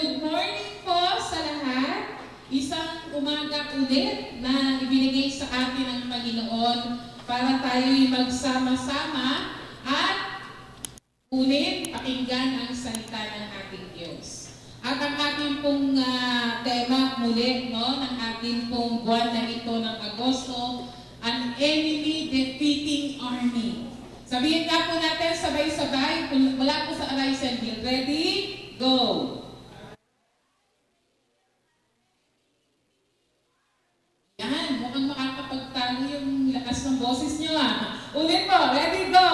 good morning po sa lahat. Isang umaga ulit na ibinigay sa atin ng Panginoon para tayo'y magsama-sama at ulit pakinggan ang salita ng ating Diyos. At ang ating pong tema muli ng ating pong buwan na ito ng Agosto, an enemy defeating army. Sabihin nga po natin sabay-sabay, mula po sa Arise and Build. Ready? Go! Yan, mukhang makakapagtalo yung lakas ng boses nyo Ulit po, ready? Go!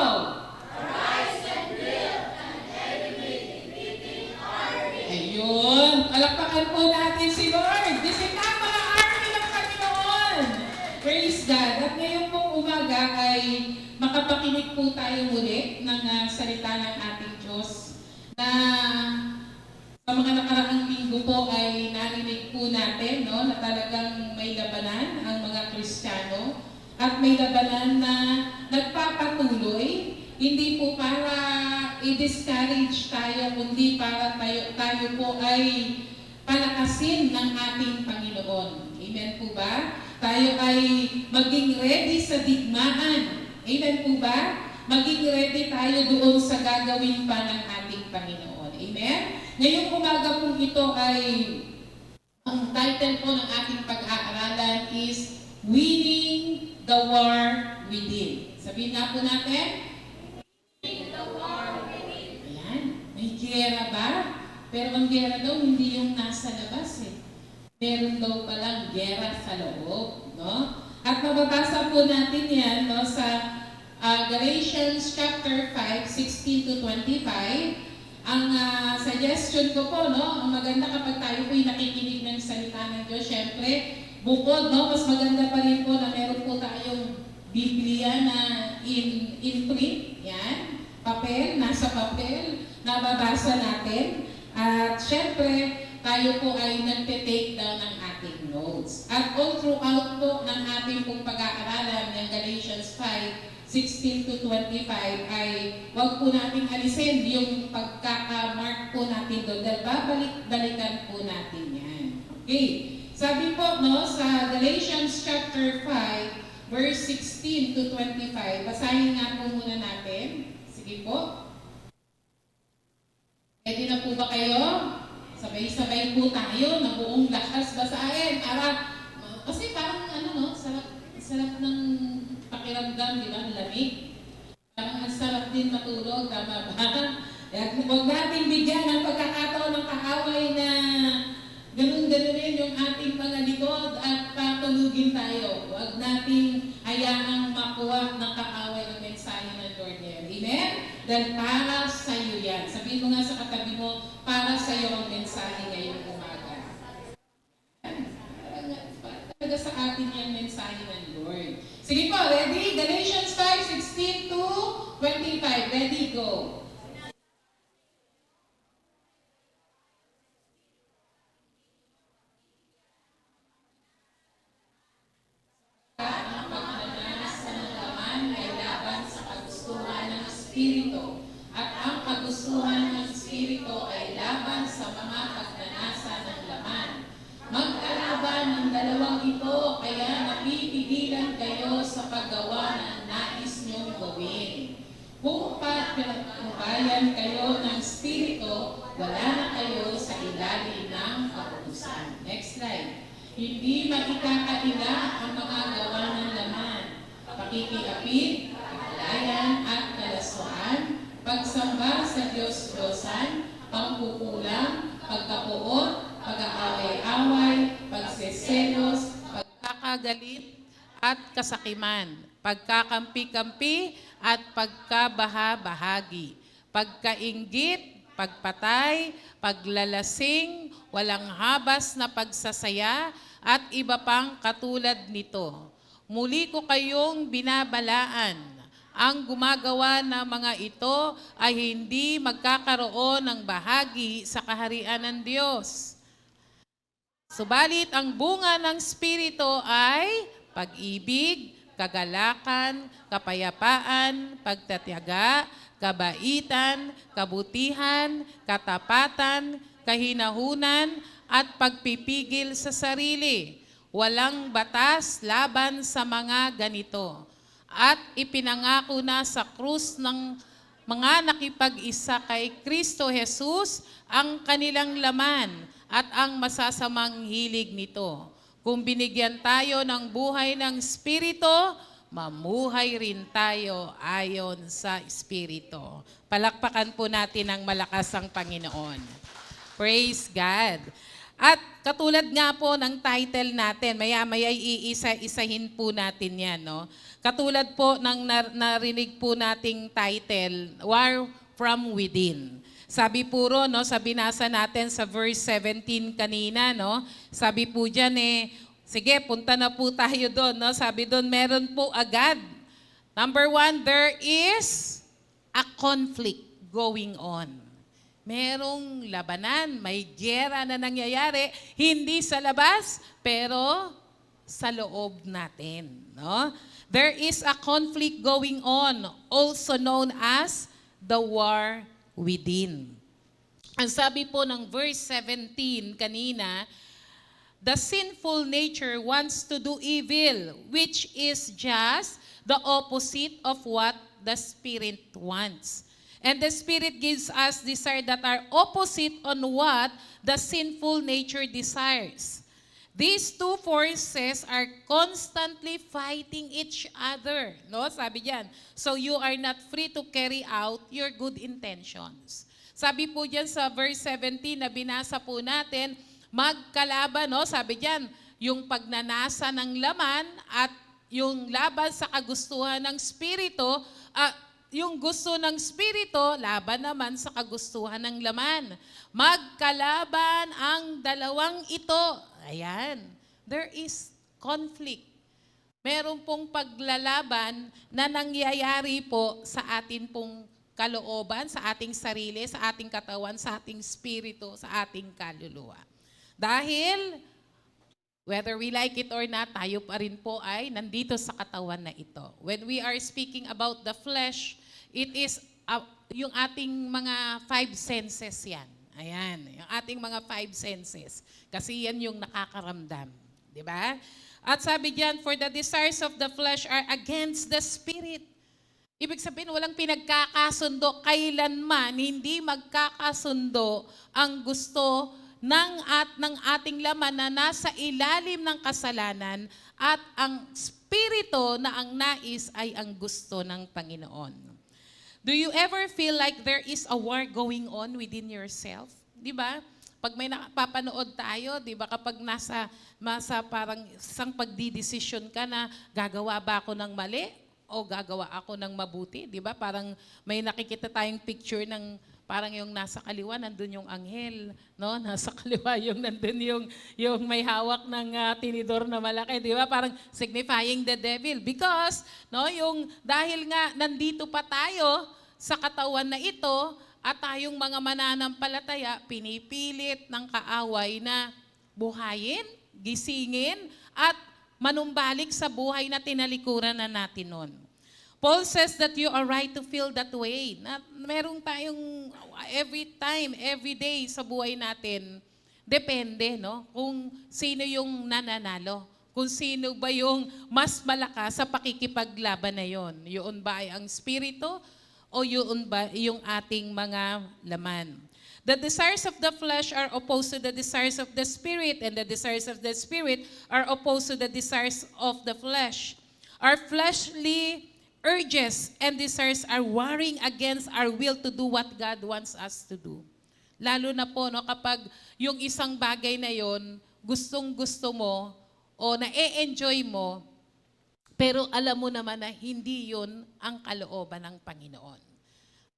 Arise and build an enemy defeating army. Ayun, palakpakan po natin si Lord. Disipag mga army ng Panginoon. Praise God. At ngayon pong umaga ay makapakinig po tayo muli ng salita ng ating Diyos na sa mga nakaraang linggo po ay narinig po natin na talagang may labanan ang mga Kristiyano at may labanan na nagpapatuloy, hindi po para i-discourage tayo, kundi para tayo po ay palakasin ng ating Panginoon. Amen po ba? Tayo ay maging ready sa digmaan. Amen po ba? Maging ready tayo doon sa gagawin pa ng ating Panginoon. Amen? Ngayong umaga po ito ay, ang title po ng ating pag-aaralan is Winning the War Within. Sabihin nga po natin, Winning the war within. ayan, may gera ba? Pero ang gera daw hindi yung nasa labas Meron daw palang gera sa loob, no? At mababasa po natin yan sa Galatians chapter 5, 16 to 25. Ang suggestion ko po, ang maganda kapag tayo po'y nakikinig ng salita ng Diyos, syempre, bukod, mas maganda pa rin po na meron po tayong Biblia na in print, yan, papel, nasa papel, nababasa natin. At syempre, tayo po ay nagte-take down ng ating notes. At all throughout po ng ating pong pag-aaralan ng Galatians 5, 16 to 25 ay huwag po natin alisin yung pagkaka-mark po natin doon dahil babalik-balikan po natin yan. Okay. Sabi po sa Galatians chapter 5 verse 16 to 25, basahin nga po muna natin. Sige po. Ready na po ba kayo? Sabay-sabay po tayo na buong lakas basahin. Kasi parang sarap ng pakiramdam, di ba? Lamig. Parang ang sarap din matulog, tama ba? Huwag natin bigyan ng pagkakataon ng kaaway na ganun-ganunin yung ating mga likod at patulugin tayo. Huwag natin hayaang makuha ng kaaway ang mensahe ng Lord ngayon. Amen? Dahil para sa iyo yan. Sabihin mo nga sa katabi mo, para sa iyo ang mensahe ngayong umaga. Talaga sa atin yung mensahe ng Lord. Sige po, ready? Galatians 5:16 to 25. Ready, go. Ang pagmamalas ng laman ay laban sa kagustuhan ng Espiritu, at ang kagustuhan ng Espiritu ay laban sa mga pagnanasa ng laman. Magkalaban ng dalawang ito, kaya napipigilan kayo sa paggawa ng nais niyong gawin. Kung patnubayan kayo ng Espiritu, wala na kayo sa ilalim ng kautusan. Next slide. Hindi makikakaila ang mga gawa ng laman, pakikiapid, kagalayan at kalaswaan, pagsamba sa Diyos-Diyosan, pangkukulang, pagkapuot, pag-aaway-away, pagseselos, pagkakagalit at kasakiman, pagkakampi-kampi at pagkabaha-bahagi, pagkainggit, pagpatay, paglalasing, walang habas na pagsasaya at iba pang katulad nito. Muli ko kayong binabalaan. Ang gumagawa ng mga ito ay hindi magkakaroon ng bahagi sa kaharian ng Diyos. Subalit ang bunga ng Espiritu ay pag-ibig, kagalakan, kapayapaan, pagtatiyaga, kabaitan, kabutihan, katapatan, kahinahunan at pagpipigil sa sarili. Walang batas laban sa mga ganito. At ipinangako na sa krus ng mga nakipag-isa kay Kristo Jesus ang kanilang laman at ang masasamang hilig nito. Kung binigyan tayo ng buhay ng Espiritu, mamuhay rin tayo ayon sa Espiritu. Palakpakan po natin ng malakas ang Panginoon. Praise God. At katulad nga po ng title natin, maya-maya iisa-isahin po natin yan. No? Katulad po ng narinig po nating title, War from Within. Sabi po ro, no, sa binasa natin sa verse 17 kanina, no, sabi po dyan sige, punta na po tayo doon. No? Sabi doon, meron po agad. Number 1, there is a conflict going on. Merong labanan, may giyera na nangyayari, hindi sa labas, pero sa loob natin. No? There is a conflict going on, also known as the war within. Ang sabi po ng verse 17 kanina, the sinful nature wants to do evil, which is just the opposite of what the Spirit wants. And the Spirit gives us desire that are opposite on what the sinful nature desires. These two forces are constantly fighting each other. No? Sabi diyan. So you are not free to carry out your good intentions. Sabi po diyan sa verse 17 na binasa po natin, magkalaban, no? Sabi diyan, yung pagnanasa ng laman at yung laban sa kagustuhan ng Espiritu, yung gusto ng Espiritu, laban naman sa kagustuhan ng laman. Magkalaban ang dalawang ito. Ayan. There is conflict. Meron pong paglalaban na nangyayari po sa atin pong kalooban, sa ating sarili, sa ating katawan, sa ating spirito, sa ating kaluluwa. Dahil, whether we like it or not, tayo pa rin po ay nandito sa katawan na ito. When we are speaking about the flesh, it is yung ating mga 5 senses yan. Ayan, yung ating mga 5 senses. Kasi yan yung nakakaramdam. Di ba? At sabi diyan, for the desires of the flesh are against the spirit. Ibig sabihin, walang pinagkakasundo. Kailanman hindi magkakasundo ang gusto ng ating laman na nasa ilalim ng kasalanan at ang spirito na ang nais ay ang gusto ng Panginoon. Do you ever feel like there is a war going on within yourself? Di ba? Pag may napapanood tayo, di ba, kapag nasa parang isang pagdidesisyon ka na gagawa ba ako ng mali o gagawa ako ng mabuti, di ba? Parang may nakikita tayong picture ng parang yung nasa kaliwa, nandun yung anghel, no? Nasa kaliwa yung nandun yung may hawak ng tinidor na malaki, di ba? Parang signifying the devil. Because, no, dahil nga nandito pa tayo sa katawan na ito, at tayong mga mananampalataya, pinipilit ng kaaway na buhayin, gisingin, at manumbalik sa buhay na tinalikuran na natin nun. Paul says that you are right to feel that way. Na merong tayong every time, every day sa buhay natin, depende, no? Kung sino yung nananalo. Kung sino ba yung mas malakas sa pakikipaglaban na yon. Yun ba ay ang spirito o yun ba yung ating mga laman? The desires of the flesh are opposed to the desires of the spirit, and the desires of the spirit are opposed to the desires of the flesh. Our fleshly urges and desires are warring against our will to do what God wants us to do. Lalo na po, no, kapag yung isang bagay na yon, gustong-gusto mo o na-enjoy mo, pero alam mo naman na hindi yon ang kalooban ng Panginoon.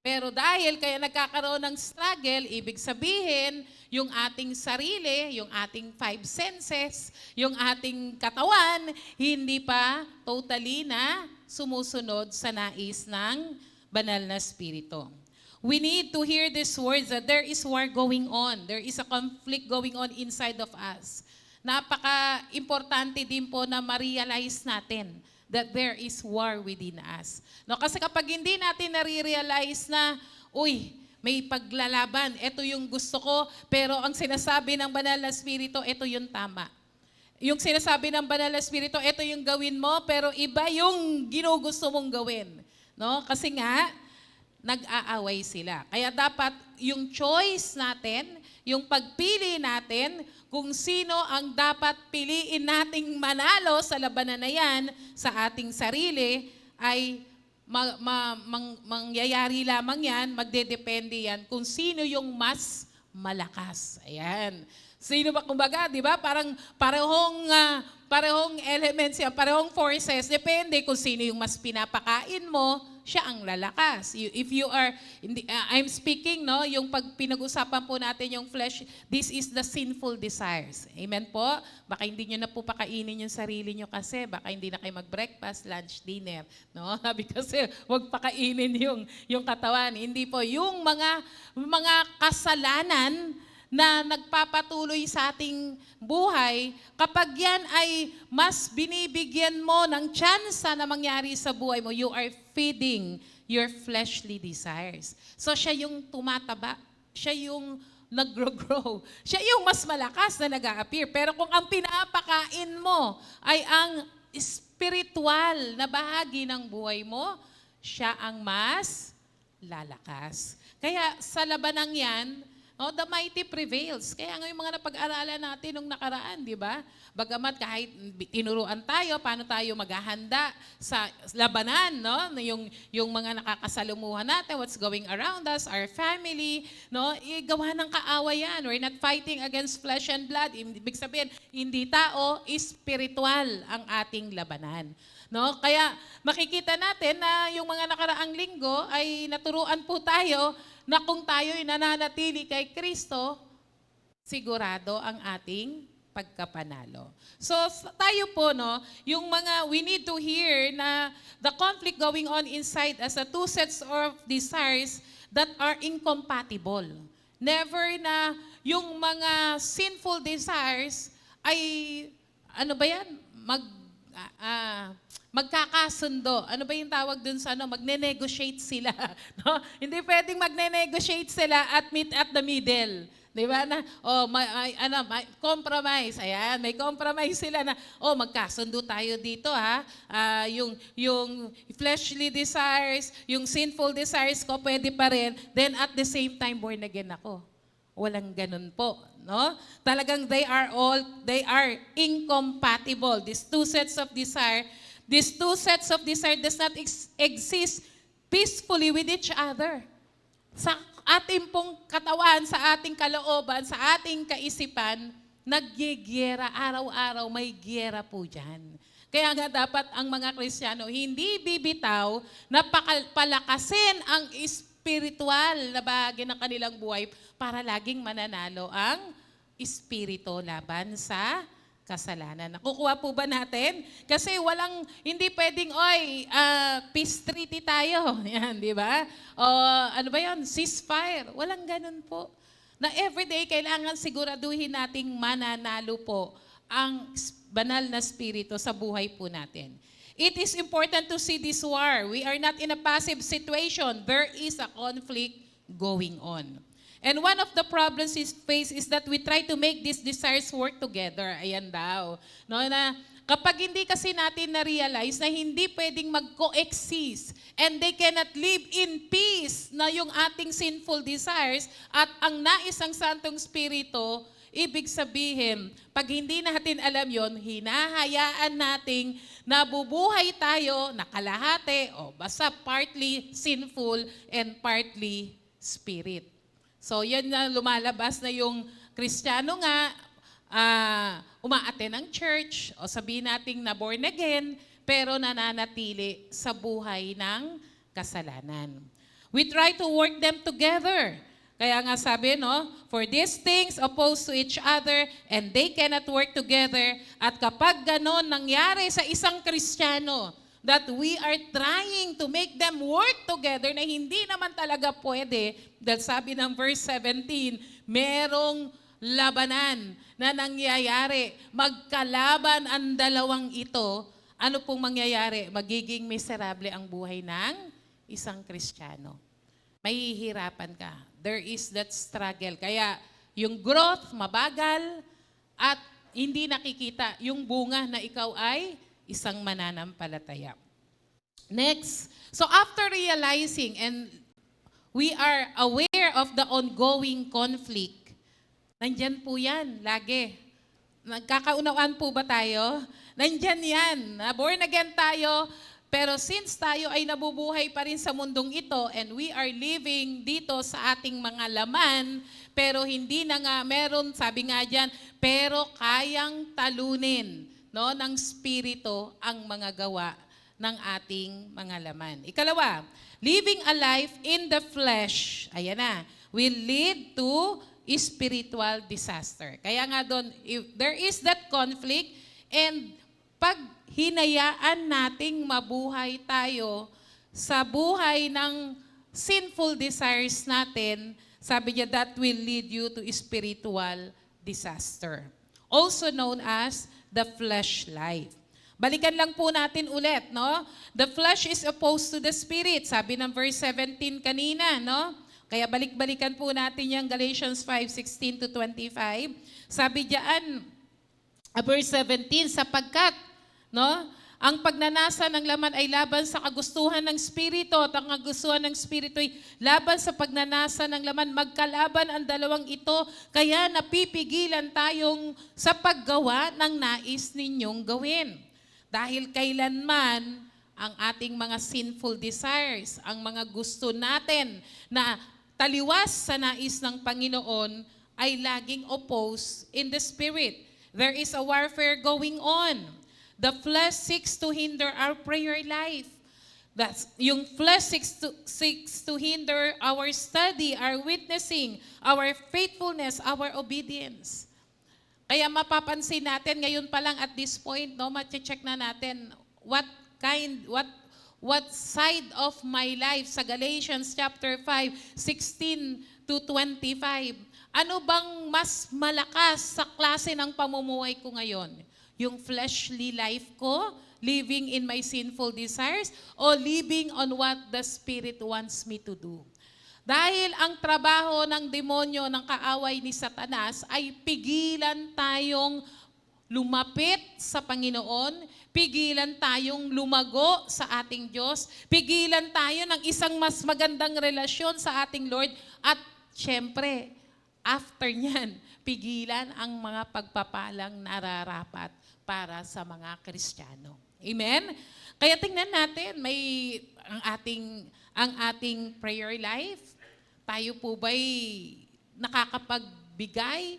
Pero dahil kaya nagkakaroon ng struggle, ibig sabihin, yung ating sarili, yung ating 5 senses, yung ating katawan, hindi pa totally na sumusunod sa nais ng banal na spirito. We need to hear these words that there is war going on. There is a conflict going on inside of us. Napaka-importante din po na ma-realize natin that there is war within us. No, kasi kapag hindi natin nare-realize na, may paglalaban. Ito yung gusto ko, pero ang sinasabi ng Banal na Espiritu, ito yung tama. Yung sinasabi ng Banal na Espiritu, ito yung gawin mo, pero iba yung ginugusto mong gawin. No? Kasi nga, nag-aaway sila. Kaya dapat yung choice natin, yung pagpili natin, kung sino ang dapat piliin nating manalo sa labanan na yan sa ating sarili, ay mangyayari lamang yan, magdedepende yan kung sino yung mas malakas. Ayan. Sino ba, kumbaga, di ba? Parang parehong elements yan, parehong forces. Depende kung sino yung mas pinapakain mo, siya ang lalakas. If you are, I'm speaking, no, yung pag pinag-usapan po natin yung flesh, this is the sinful desires. Amen po? Baka hindi nyo na po pakainin yung sarili nyo kasi, baka hindi na kayo mag-breakfast, lunch, dinner. No? Sabi kasi, huwag pakainin yung katawan. Hindi po. Yung mga kasalanan na nagpapatuloy sa ating buhay, kapag yan ay mas binibigyan mo ng tsansa na mangyari sa buhay mo, you are feeding your fleshly desires. So siya yung tumataba, siya yung nag-grow. Siya yung mas malakas na nag-a-appear. Pero kung ang pinapakain mo ay ang spiritual na bahagi ng buhay mo, siya ang mas lalakas. Kaya sa labanang yan, the mighty prevails. Kaya nga yung mga napag-aralan natin nung nakaraan, di ba? Bagamat kahit tinuruan tayo, paano tayo maghahanda sa labanan, no? Yung mga nakakasalumuhan natin, what's going around us, our family, no? Gawa ng kaawayan. We're not fighting against flesh and blood. Ibig sabihin, hindi tao, spiritual ang ating labanan. No? Kaya makikita natin na yung mga nakaraang linggo ay naturuan po tayo na kung tayo ay nananatili kay Kristo, sigurado ang ating pagkapanalo. So tayo po, no, yung mga we need to hear na the conflict going on inside as a two sets of desires that are incompatible. Never na yung mga sinful desires ay, ano ba yan, magkakasundo. Ano ba yung tawag dun sa magne-negotiate sila. No? Hindi pwedeng magne-negotiate sila at meet at the middle. Di ba na, compromise. Ayan, may compromise sila na, magkasundo tayo dito ha. Yung fleshly desires, yung sinful desires ko, pwede pa rin. Then at the same time, born again ako. Walang ganun po. No? Talagang they are incompatible. These two sets of desire does not exist peacefully with each other. Sa ating pong katawan, sa ating kalooban, sa ating kaisipan, nagyegyera araw-araw, may gyera po dyan. Kaya nga dapat ang mga Kristiyano hindi bibitaw na palakasin ang spiritual na bahagi ng kanilang buhay para laging mananalo ang espiritu laban sa kasalanan. Nakukuha po ba natin? Kasi hindi pwedeng, peace treaty tayo. Yan, di ba? O ano ba yun? Ceasefire. Walang ganun po. Na everyday, kailangan siguraduhin nating mananalo po ang banal na spirito sa buhay po natin. It is important to see this war. We are not in a passive situation. There is a conflict going on. And one of the problems we face is that we try to make these desires work together. Ayan daw. No, na kapag hindi kasi natin na-realize na hindi pwedeng mag-coexist and they cannot live in peace na yung ating sinful desires at ang nais ng Santong Espiritu, ibig sabihin, pag hindi natin alam yon, hinahayaan nating nabubuhay tayo na kalahati o basta partly sinful and partly spirit. So yan na lumalabas na yung Kristiyano nga, umaattend ng church o sabihin nating na born again, pero nananatili sa buhay ng kasalanan. We try to work them together. Kaya nga sabi, no, for these things opposed to each other and they cannot work together. At kapag ganon nangyari sa isang Kristiyano, that we are trying to make them work together na hindi naman talaga pwede. Dahil sabi ng verse 17, merong labanan na nangyayari. Magkalaban ang dalawang ito. Ano pong mangyayari? Magiging miserable ang buhay ng isang Kristiyano. Mahihirapan ka. there is that struggle. Kaya yung growth mabagal at hindi nakikita yung bunga na ikaw ay isang mananampalataya. Next, so after realizing and we are aware of the ongoing conflict, nandyan po yan, lagi. Nagkakaunawaan po ba tayo? Nandyan yan. Born again tayo, pero since tayo ay nabubuhay pa rin sa mundong ito and we are living dito sa ating mga laman, pero hindi na nga meron, sabi nga dyan, pero kayang talunin no, ng Espiritu ang mga gawa ng ating mga laman. Ikalawa, living a life in the flesh, ayan na, will lead to spiritual disaster. Kaya nga doon, if there is that conflict, and pag hinayaan nating mabuhay tayo sa buhay ng sinful desires natin, sabi niya, that will lead you to spiritual disaster. Also known as the flesh life. Balikan lang po natin ulit, no? The flesh is opposed to the spirit. Sabi ng verse 17 kanina, no? Kaya balik-balikan po natin yung Galatians 5:16 to 25. Sabi diyan, verse 17, sapagkat, no? Ang pagnanasa ng laman ay laban sa kagustuhan ng Espiritu at ang kagustuhan ng Espiritu ay laban sa pagnanasa ng laman. Magkalaban ang dalawang ito, kaya napipigilan tayong sa paggawa ng nais ninyong gawin. Dahil kailanman ang ating mga sinful desires, ang mga gusto natin na taliwas sa nais ng Panginoon ay laging opposed in the Spirit. There is a warfare going on. The flesh seeks to hinder our prayer life. Yung flesh seeks to hinder our study, our witnessing, our faithfulness, our obedience. Kaya mapapansin natin ngayon pa lang at this point, no, ma-check na natin what side of my life sa Galatians chapter 5:16 to 25. Ano bang mas malakas sa klase ng pamumuhay ko ngayon? Yung fleshly life ko, living in my sinful desires, o living on what the Spirit wants me to do? Dahil ang trabaho ng demonyo, ng kaaway ni Satanas, ay pigilan tayong lumapit sa Panginoon, pigilan tayong lumago sa ating Diyos, pigilan tayo ng isang mas magandang relasyon sa ating Lord, at syempre, after nyan, pigilan ang mga pagpapalang nararapat para sa mga Kristiyano. Amen? Kaya tingnan natin, ang ating prayer life, tayo po ba'y nakakapagbigay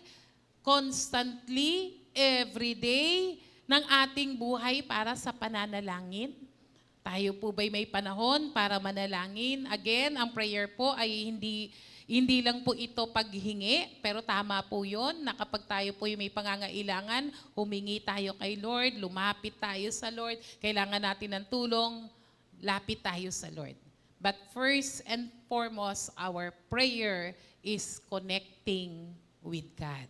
constantly, everyday, ng ating buhay para sa pananalangin? Tayo po ba'y may panahon para manalangin? Again, ang prayer po ay hindi lang po ito paghingi, pero tama po yun, na kapag tayo po may pangangailangan, humingi tayo kay Lord, lumapit tayo sa Lord, kailangan natin ng tulong, lapit tayo sa Lord. But first and foremost, our prayer is connecting with God.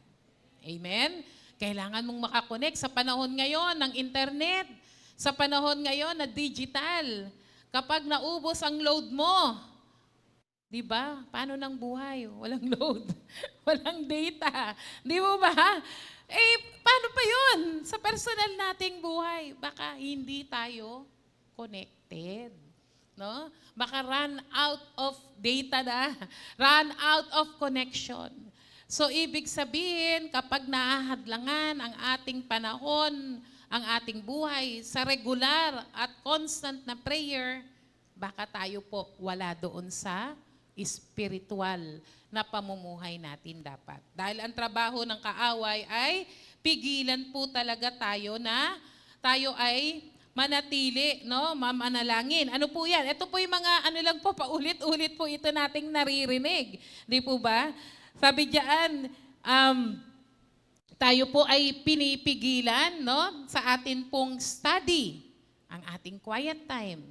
Amen? Kailangan mong makakonect sa panahon ngayon ng internet, sa panahon ngayon na digital. Kapag naubos ang load mo, di ba? Paano ng buhay? Walang load. Walang data. Di mo ba? Paano pa yun? Sa personal nating buhay, baka hindi tayo connected. No? Baka run out of data na. Run out of connection. So, ibig sabihin, kapag naahadlangan ang ating panahon, ang ating buhay sa regular at constant na prayer, baka tayo po wala doon sa spiritual na pamumuhay natin dapat. Dahil ang trabaho ng kaaway ay pigilan po talaga tayo na tayo ay manatili, no? Mamanalangin. Ano po yan? Ito po yung mga, paulit-ulit po ito nating naririnig. Di po ba? Sabi diyan, tayo po ay pinipigilan, no? Sa atin pong study, ang ating quiet time.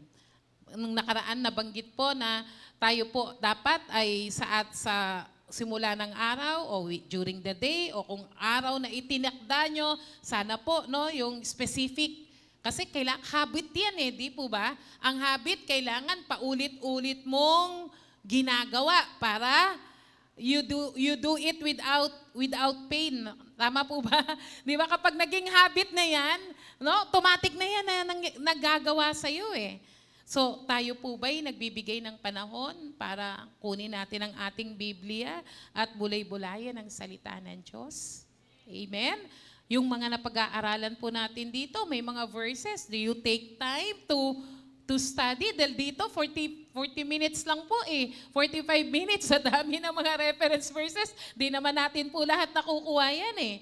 Nung nakaraan nabanggit po na tayo po dapat ay sa simula ng araw o during the day o kung araw na itinakda nyo, sana po no, yung specific. Kasi habit yan di po ba? Ang habit kailangan paulit-ulit mong ginagawa para you do it without pain. Tama po ba? Di ba kapag naging habit na yan, no, automatic na yan na nagagawa sa iyo eh. So, tayo po ba'y nagbibigay ng panahon para kunin natin ang ating Biblia at bulay-bulayan ang salita ng Diyos? Amen? Yung mga napag-aaralan po natin dito, may mga verses. Do you take time to study? Dahil dito, 40 minutes lang po eh. 45 minutes, sa dami ng mga reference verses. Di naman natin po lahat nakukuha yan eh.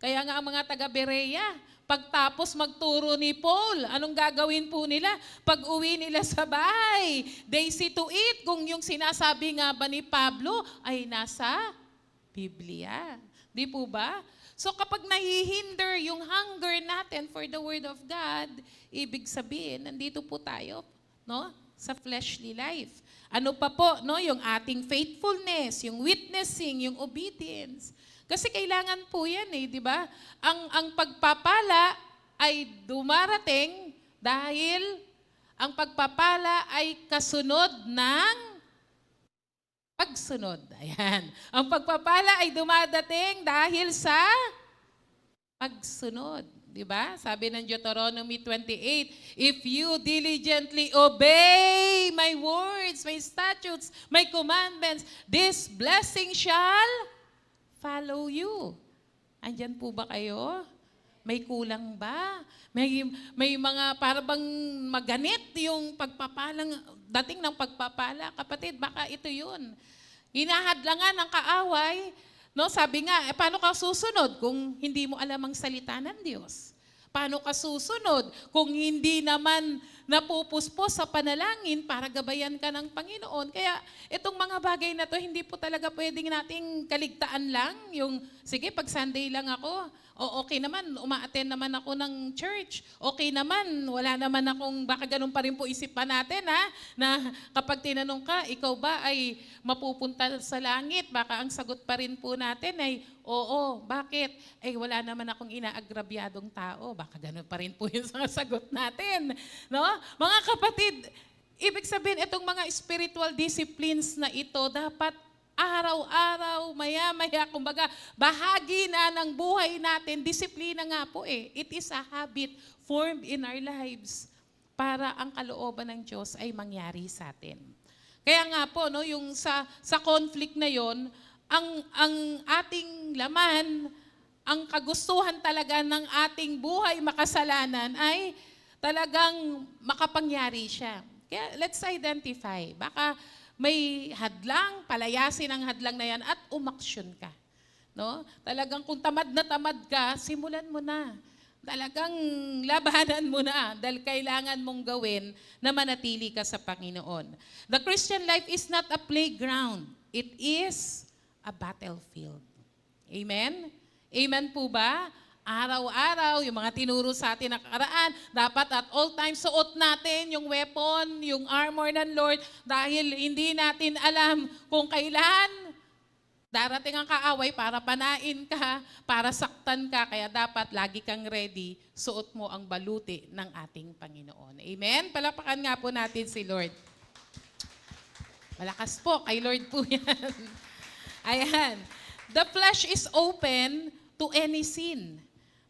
Kaya nga ang mga taga-Berea, pagtapos magturo ni Paul, anong gagawin po nila? Pag uwi nila sa bahay, they see to it kung yung sinasabi nga ba ni Pablo ay nasa Biblia. Di po ba? So kapag nahihinder yung hunger natin for the Word of God, ibig sabihin, nandito po tayo, no? Sa fleshly life. Ano pa po, no? Yung ating faithfulness, yung witnessing, yung obedience. Kasi kailangan po yan eh, di ba? Ang pagpapala ay dumarating dahil ang pagpapala ay kasunod ng pagsunod. Ayan. Ang pagpapala ay dumadating dahil sa pagsunod. Di ba? Sabi ng Deuteronomy 28, if you diligently obey my words, my statutes, my commandments, this blessing shall follow you. Andyan po ba kayo? May kulang ba? May mga parang maganit yung pagpapalang, dating ng pagpapala. Kapatid, baka ito yun. Hinahadlangan ng kaaway. No, sabi nga, paano ka susunod kung hindi mo alam ang salita ng Diyos? Paano ka susunod kung hindi naman napupuspos sa panalangin para gabayan ka ng Panginoon? Kaya itong mga bagay na to, hindi po talaga pwedeng nating kaligtaan lang. Yung, sige, pag Sunday lang ako, o okay naman, uma-attend naman ako ng church. Okay naman, wala naman akong, baka ganun pa rin po isipan natin ha, na kapag tinanong ka, ikaw ba ay mapupunta sa langit? Baka ang sagot pa rin po natin ay, oo, bakit? Ay wala naman akong inaagrabyadong tao. Baka ganun pa rin po yung sagot natin. No? Mga kapatid, ibig sabihin, itong mga spiritual disciplines na ito, dapat araw-araw, maya-maya, kumbaga, bahagi na ng buhay natin, disiplina nga po eh. It is a habit formed in our lives para ang kalooban ng Diyos ay mangyari sa atin. Kaya nga po, no, yung sa conflict na yon, ang ating laman, ang kagustuhan talaga ng ating buhay makasalanan ay talagang makapangyari siya. Kaya let's identify. Baka may hadlang, palayasin ang hadlang na yan at umaksyon ka. No? Talagang kung tamad ka, simulan mo na. Talagang labanan mo na dahil kailangan mong gawin na manatili ka sa Panginoon. The Christian life is not a playground. It is a battlefield. Amen? Amen po ba? Araw-araw, yung mga tinuro sa atin nakaraan, dapat at all times suot natin yung weapon, yung armor ng Lord dahil hindi natin alam kung kailan darating ang kaaway para panain ka, para saktan ka, kaya dapat lagi kang ready, suot mo ang baluti ng ating Panginoon. Amen? Palapakan nga po natin si Lord. Malakas po, kay Lord po yan. Ayan. The flesh is open to any sin.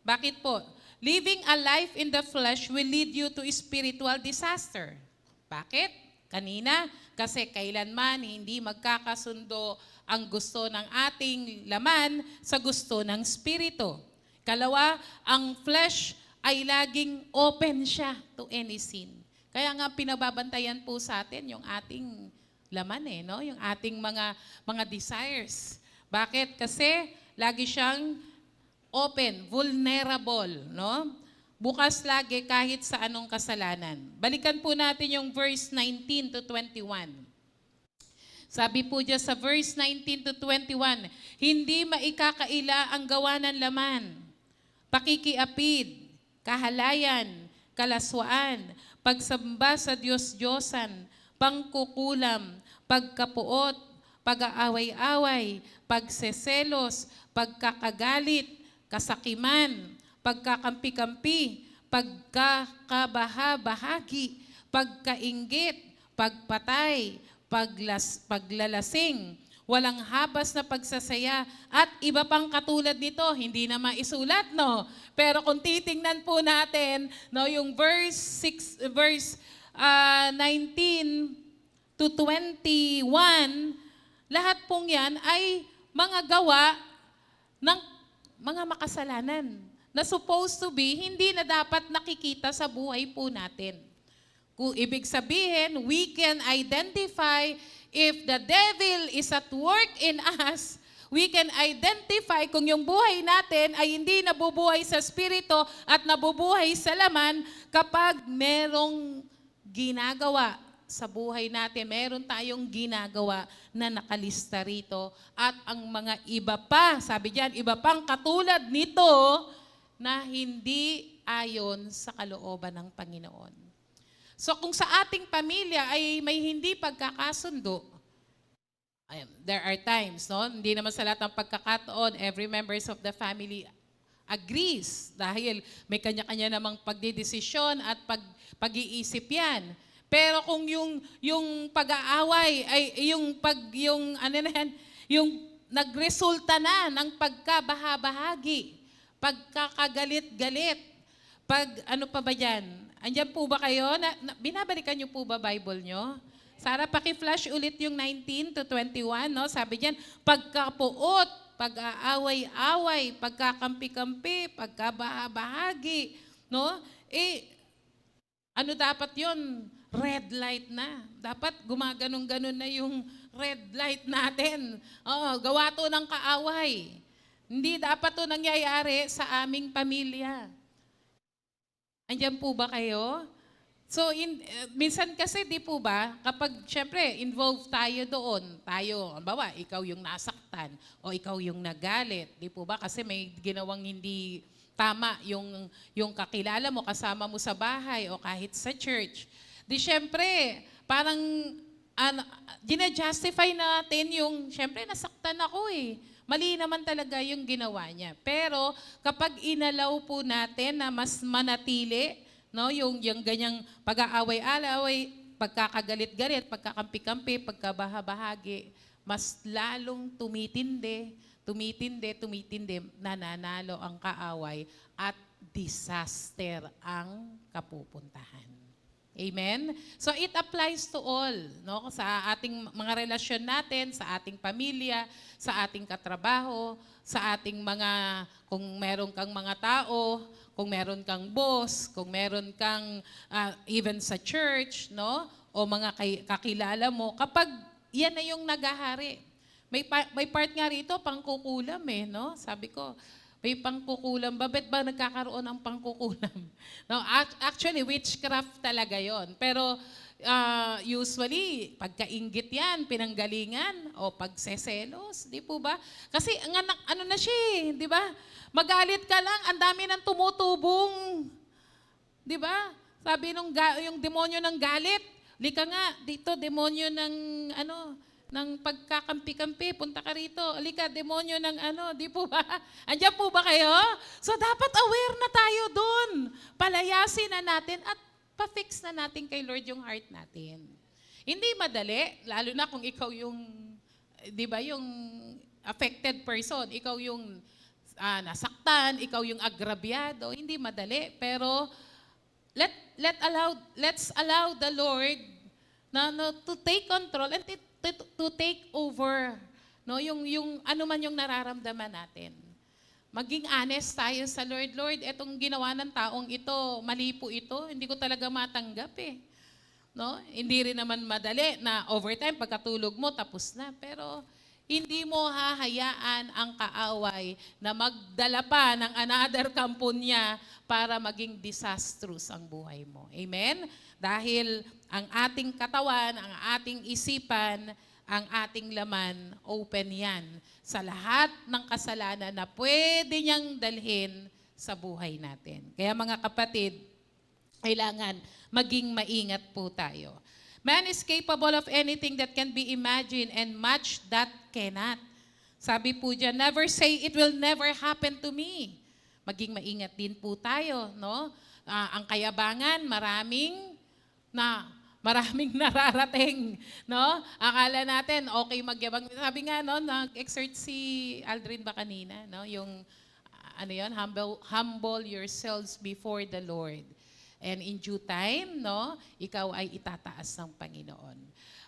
Bakit po? Living a life in the flesh will lead you to spiritual disaster. Bakit? Kanina, kasi kailanman hindi magkakasundo ang gusto ng ating laman sa gusto ng spirito. Kalawa, ang flesh ay laging open siya to any sin. Kaya nga pinababantayan po sa atin yung ating laman no? Yung ating mga desires. Bakit? Kasi lagi siyang open, vulnerable, no? Bukas lagi kahit sa anong kasalanan. Balikan po natin yung verse 19 to 21. Sabi po dyan sa verse 19 to 21, hindi maikakaila ang gawa ng laman, pakikiapid, kahalayan, kalaswaan, pagsamba sa Diyos-Diyosan, pangkukulam, pagkapuot, pag-aaway-away, pagseselos, pagkakagalit, kasakiman, pagkakampi-kampi, pagkakabaha-bahagi, pagkainggit, pagpatay, paglalasing, walang habas na pagsasaya, at iba pang katulad nito, hindi na maisulat, no? Pero kung titingnan po natin, no, yung verse 19 to 21, lahat pong yan ay mga gawa ng mga makasalanan na supposed to be hindi na dapat nakikita sa buhay po natin. Kung ibig sabihin, we can identify if the devil is at work in us. We can identify kung yung buhay natin ay hindi nabubuhay sa spirito at nabubuhay sa laman kapag merong ginagawa sa buhay natin. Meron tayong ginagawa na nakalista rito. At ang mga iba pa, sabi diyan, iba pang katulad nito na hindi ayon sa kalooban ng Panginoon. So kung sa ating pamilya ay may hindi pagkakasundo, there are times, no? Hindi naman sa lahat ng pagkakataon, every members of the family agrees dahil may kanya-kanya namang pagdidesisyon at pag-iisip yan. Pero kung yung pag-aaway ay yung nagresulta na ng pagkabahabahagi, pagkakagalit-galit, ano pa ba yan? Andiyan po ba kayo? Binabalikan niyo po ba Bible niyo? Sarah, paki-flash ulit yung 19 to 21, no? Sabi diyan, pagkapuot, pag-aaway-away, pagkakampi-kampi, pagkabahabahagi, no? Ano dapat yon? Red light na. Dapat gumaganong-ganon na yung red light natin. Gawa to ng kaaway. Hindi dapat to nangyayari sa aming pamilya. Andiyan po ba kayo? So, minsan kasi, di po ba, kapag, syempre, involved tayo doon, bawa, ikaw yung nasaktan, o ikaw yung nagalit, di po ba? Kasi may ginawang hindi tama yung kakilala mo, kasama mo sa bahay, o kahit sa church. Di syempre, parang, gina-justify natin yung, syempre, nasaktan ako eh. Mali naman talaga yung ginawa niya. Pero, kapag inalaw po natin na mas manatili, no, yung ganyang pag-aaway-alaway, pagkakagalit-galit, pagkakampi-kampi, pagkabahabahagi, mas lalong tumitindi, nananalo ang kaaway at disaster ang kapupuntahan. Amen? So it applies to all, no? Sa ating mga relasyon natin, sa ating pamilya, sa ating katrabaho, sa ating mga, kung meron kang mga tao, kung meron kang boss, kung meron kang even sa church, no? O mga kakilala mo, kapag yan na yung naghahari. May part nga rito, pangkukulam eh, no? Sabi ko, may pangkukulam ba? Ba't ba nagkakaroon ng pangkukulam? No, actually, witchcraft talaga yon. Pero usually, pagkainggit yan, pinanggalingan, o pagseselos, di po ba? Kasi ano na siya eh, di ba? Magalit ka lang, ang dami ng tumutubong. Di ba? Sabi yung demonyo ng galit, lika nga, dito, demonyo ng ng pagkakampi-kampi, punta ka rito. Alika, demonyo ng di po ba? Andiyan po ba kayo? So, dapat aware na tayo dun. Palayasin na natin at pa-fix na natin kay Lord yung heart natin. Hindi madali, lalo na kung ikaw yung, di ba, yung affected person, ikaw yung nasaktan, ikaw yung agrabyado, hindi madali. Pero, let's allow the Lord to take control and to take over, no, yung ano man yung nararamdaman natin. Maging honest tayo sa Lord. Lord, etong ginawa ng taong ito, mali po ito, hindi ko talaga matanggap eh. No? Hindi rin naman madali na overtime, pagkatulog mo, tapos na. Pero hindi mo hahayaan ang kaaway na magdala pa ng another kampunya para maging disastrous ang buhay mo. Amen? Dahil ang ating katawan, ang ating isipan, ang ating laman, open yan sa lahat ng kasalanan na pwede niyang dalhin sa buhay natin. Kaya mga kapatid, kailangan maging maingat po tayo. Man is capable of anything that can be imagined and much that cannot. Sabi po dyan, never say it will never happen to me. Maging maingat din po tayo, no? Ang kayabangan, maraming na maraming nararating, no? Akala natin okay magyabang. Sabi nga no, nag-exert si Aldrin ba kanina, no? Yung ano 'yon, humble yourselves before the Lord. And in due time, no, ikaw ay itataas ng Panginoon.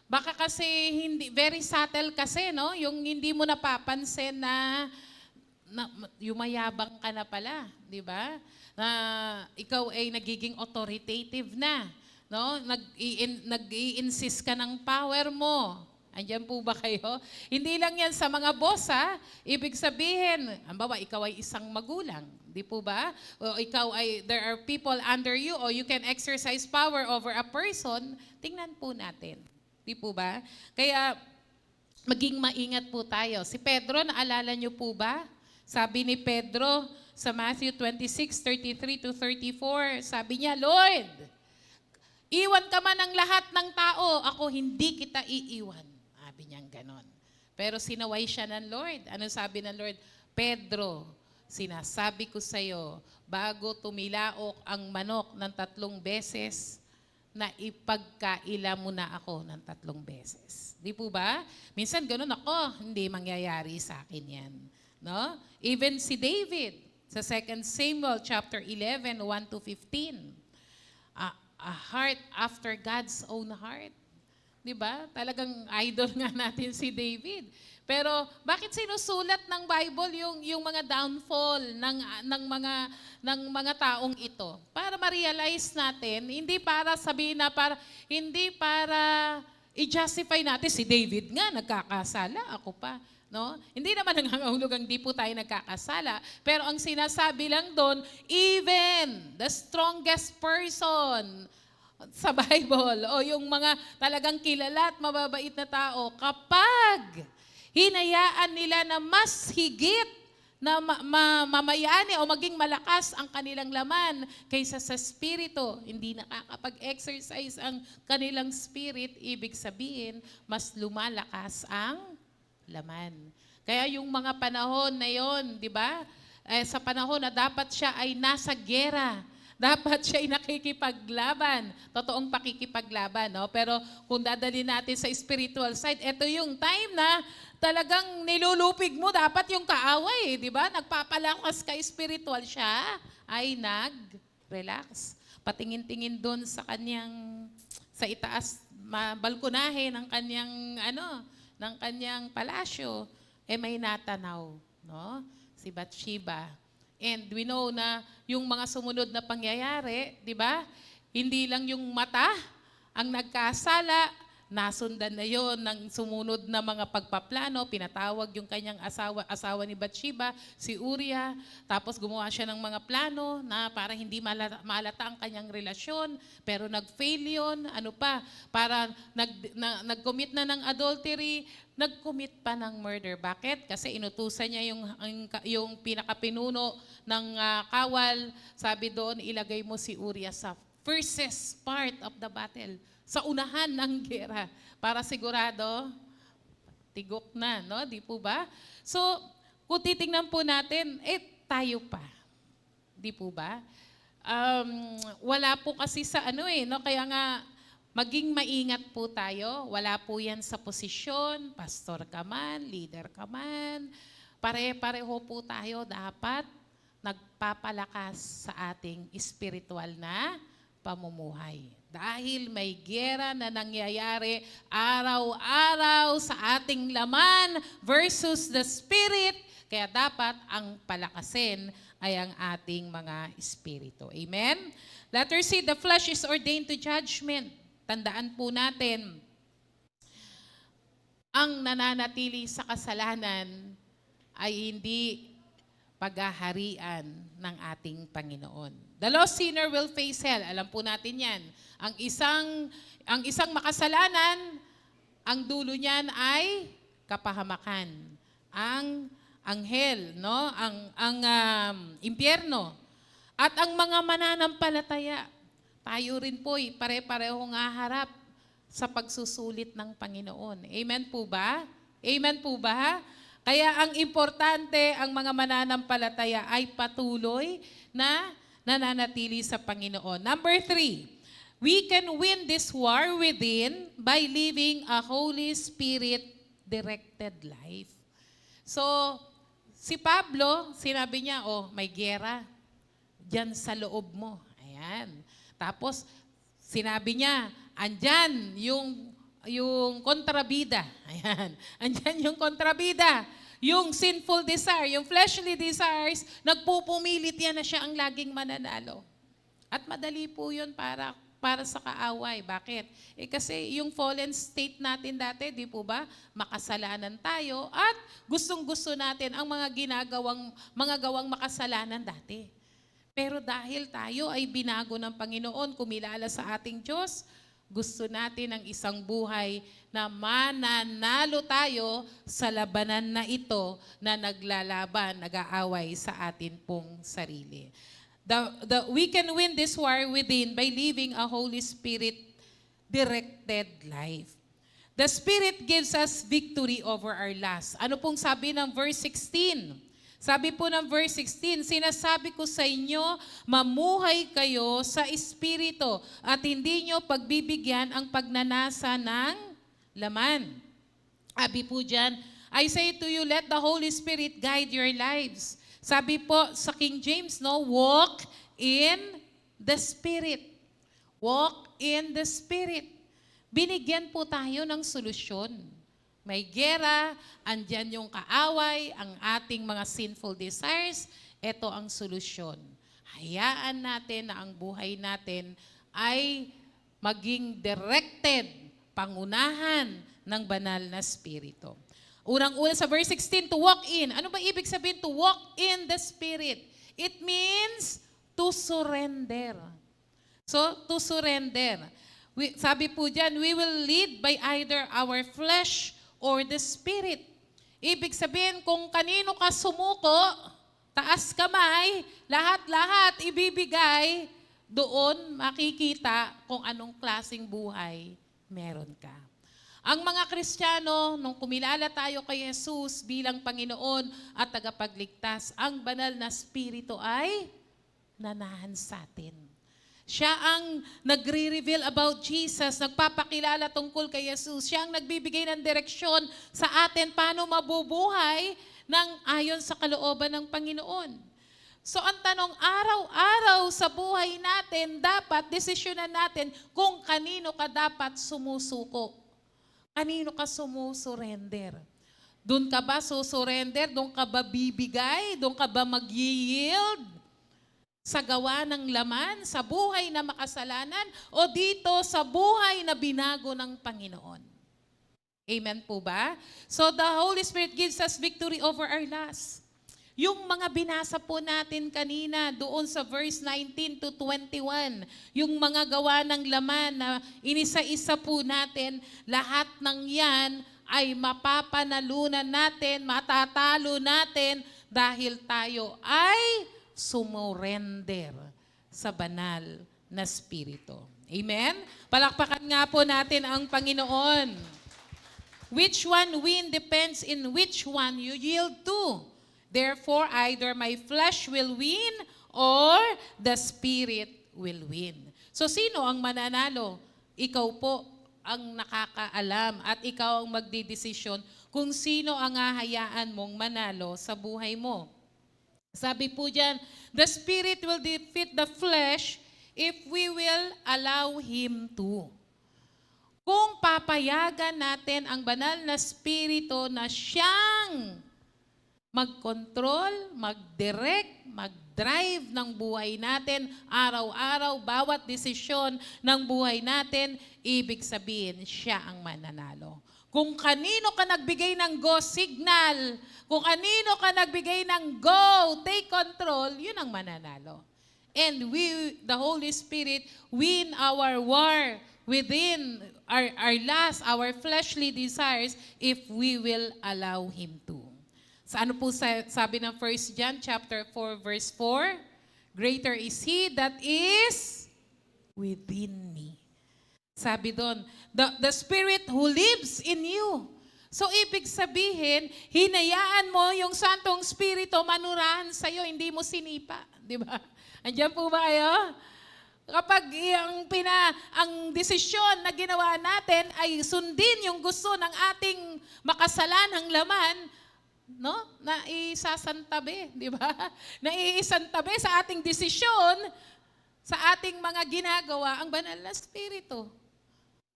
Baka kasi hindi very subtle kasi, no, yung hindi mo napapansin na yumayabang ka na pala, 'di ba? Na ikaw ay nagiging authoritative na, no? Nag-i-insist ka ng power mo. Andiyan po ba kayo? Hindi lang yan sa mga boss, ha? Ibig sabihin, halimbawa, ikaw ay isang magulang. Di po ba? O ikaw ay, there are people under you, or you can exercise power over a person. Tingnan po natin. Di po ba? Kaya, maging maingat po tayo. Si Pedro, naalala niyo po ba? Sabi ni Pedro sa Matthew 26:33-34, sabi niya, Lord, iwan ka man ng lahat ng tao, ako hindi kita iiwan. Sabi niyang ganon. Pero sinaway siya ng Lord. Ano sabi ng Lord? Pedro, sinasabi ko sa iyo, bago tumilaok ang manok ng 3 beses, na ipagkaila mo na ako ng 3 beses. Di po ba? Minsan ganon ako, hindi mangyayari sa akin yan. No? Even si David, sa 2 Samuel chapter 11, 1-15, a heart after God's own heart. 'Di ba? Talagang idol nga natin si David. Pero bakit sinusulat ng Bible yung mga downfall ng mga taong ito? Para ma-realize natin, hindi para sabihin na hindi para i-justify natin si David nga nagkakasala, ako pa, no? Hindi naman nangangahulugang di po tayo nagkakasala, pero ang sinasabi lang doon, even the strongest person sa Bible o yung mga talagang kilala at mababait na tao, kapag hinayaan nila na mas higit na mamayani o maging malakas ang kanilang laman kaysa sa spirito, hindi nakakapag-exercise ang kanilang spirit, ibig sabihin, mas lumalakas ang laman. Kaya yung mga panahon na yon, di ba? Sa panahon na dapat siya ay nasa gera, dapat siya ay nakikipaglaban. Totoong pakikipaglaban, no? Pero kung dadali natin sa spiritual side, ito yung time na talagang nilulupig mo dapat yung kaaway, di ba? Nagpapalakas ka spiritual, siya ay nag-relax. Patingin-tingin doon sa kanyang, sa itaas, balkonahe ng kanyang, ng kanyang palasyo, may natanaw, no? Si Bathsheba. And we know na yung mga sumunod na pangyayari, di ba? Hindi lang yung mata ang nagkasala, nasundan na yon ng sumunod na mga pagpaplano, pinatawag yung kanyang asawa ni Bathsheba, si Uriah, tapos gumawa siya ng mga plano na para hindi malata ang kanyang relasyon, pero nag-fail yun, para nag-commit na ng adultery, nag-commit pa ng murder. Bakit? Kasi inutusan niya yung pinakapinuno ng kawal, sabi doon, ilagay mo si Uriah sa first part of the battle, sa unahan ng gera, para sigurado, tigok na, no? Di po ba? So, kung titingnan po natin, tayo pa. Di po ba? Wala po kasi sa no? Kaya nga, maging maingat po tayo. Wala po yan sa posisyon, pastor ka man, leader ka man. Pare-pareho po tayo dapat nagpapalakas sa ating spiritual na pamumuhay. Dahil may gera na nangyayari araw-araw sa ating laman versus the spirit, kaya dapat ang palakasin ay ang ating mga espiritu. Amen? Letter C, the flesh is ordained to judgment. Tandaan po natin, ang nananatili sa kasalanan ay hindi paghaharian ng ating Panginoon. The lost sinner will face hell. Alam po natin yan. Ang isang makasalanan, ang dulo niyan ay kapahamakan. Ang anghel, no? Ang impyerno. At ang mga mananampalataya, tayo rin po pare-parehong haharap sa pagsusulit ng Panginoon. Amen po ba? Amen po ba? Kaya ang importante, ang mga mananampalataya ay patuloy na nananatili sa Panginoon. Number 3, we can win this war within by living a Holy Spirit-directed life. So, si Pablo, sinabi niya, may gera dyan sa loob mo. Ayan. Tapos, sinabi niya, andyan yung kontrabida. Ayan. Andyan yung kontrabida. Yung sinful desire, yung fleshly desires, nagpupumilit yan na siya ang laging mananalo. At madali po yun para sa kaaway. Bakit? Kasi yung fallen state natin dati, di po ba? Makasalanan tayo at gustong-gusto natin ang mga gawang makasalanan dati. Pero dahil tayo ay binago ng Panginoon, kumilala sa ating Diyos, gusto natin ang isang buhay na mananalo tayo sa labanan na ito na naglalaban, nag-aaway sa atin pong sarili. We can win this war within by living a Holy Spirit-directed life. The Spirit gives us victory over our lust. Ano pong sabi ng verse 16? Sabi po ng verse 16, sinasabi ko sa inyo, mamuhay kayo sa Espiritu at hindi nyo pagbibigyan ang pagnanasa ng laman. Sabi po dyan, I say to you, let the Holy Spirit guide your lives. Sabi po sa King James, walk in the Spirit. Walk in the Spirit. Binigyan po tayo ng solusyon. May gera, andyan yung kaaway, ang ating mga sinful desires, ito ang solusyon. Hayaan natin na ang buhay natin ay maging directed, pangunahan ng banal na Espiritu. Unang-una sa verse 16, to walk in. Ano ba ibig sabihin to walk in the Spirit? It means to surrender. So, to surrender. Sabi po dyan, we will lead by either our flesh or the Spirit. Ibig sabihin, kung kanino ka sumuko, taas kamay, lahat-lahat ibibigay, doon makikita kung anong klaseng buhay meron ka. Ang mga Kristiyano, nung kumilala tayo kay Jesus bilang Panginoon at tagapagligtas, ang banal na Espiritu ay nanahan sa atin. Siya ang nagre-reveal about Jesus, nagpapakilala tungkol kay Jesus. Siya ang nagbibigay ng direksyon sa atin paano mabubuhay ng ayon sa kalooban ng Panginoon. So ang tanong, araw-araw sa buhay natin, dapat desisyonan natin kung kanino ka dapat sumusuko. Kanino ka sumusurrender? Doon ka ba susurrender? Doon ka ba bibigay? Doon ka ba mag-yield? Sa gawa ng laman, sa buhay na makasalanan, o dito sa buhay na binago ng Panginoon? Amen po ba? So the Holy Spirit gives us victory over our lust. Yung mga binasa po natin kanina doon sa verse 19 to 21, yung mga gawa ng laman na inisa-isa po natin, lahat ng yan ay mapapanalunan natin, matatalo natin dahil tayo ay sumurrender sa banal na Espiritu. Amen? Palakpakan nga po natin ang Panginoon. Which one win depends in which one you yield to. Therefore, either my flesh will win or the Spirit will win. So, sino ang mananalo? Ikaw po ang nakakaalam at ikaw ang magdidesisyon kung sino ang hahayaan mong manalo sa buhay mo. Sabi po dyan, the Spirit will defeat the flesh if we will allow Him to. Kung papayagan natin ang banal na Espiritu na siyang mag-control, mag-direct, mag-drive ng buhay natin, araw-araw, bawat desisyon ng buhay natin, ibig sabihin, siya ang mananalo. Kung kanino ka nagbigay ng go signal, kung kanino ka nagbigay ng go, take control, yun ang mananalo. And we, the Holy Spirit, win our war within our lust, our fleshly desires, if we will allow Him to. Sa ano po sabi ng 1 John chapter 4, verse 4? Greater is He that is within me. Sabi doon, the Spirit who lives in you. So, ibig sabihin, hinayaan mo yung Santong Espiritu manurahan sa'yo, hindi mo sinipa. Di ba? Andiyan po ba kayo? Kapag ang desisyon na ginawa natin ay sundin yung gusto ng ating makasalanang laman, no? Naisasantabi, di ba? Naiisantabi sa ating desisyon, sa ating mga ginagawa, ang banal na Espiritu.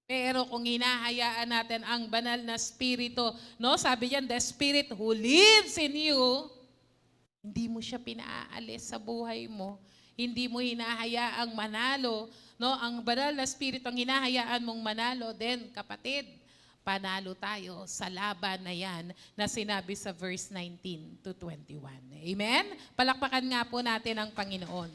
Pero kung hinahayaan natin ang banal na Espiritu, no? Sabi diyan, the Spirit who lives in you, hindi mo siya pinaalis sa buhay mo. Hindi mo hinahayaang manalo, no? Ang banal na Espiritu ang hinahayaan mong manalo, then kapatid, panalo tayo sa laban na yan na sinabi sa verse 19 to 21. Amen? Palakpakan nga po natin ang Panginoon.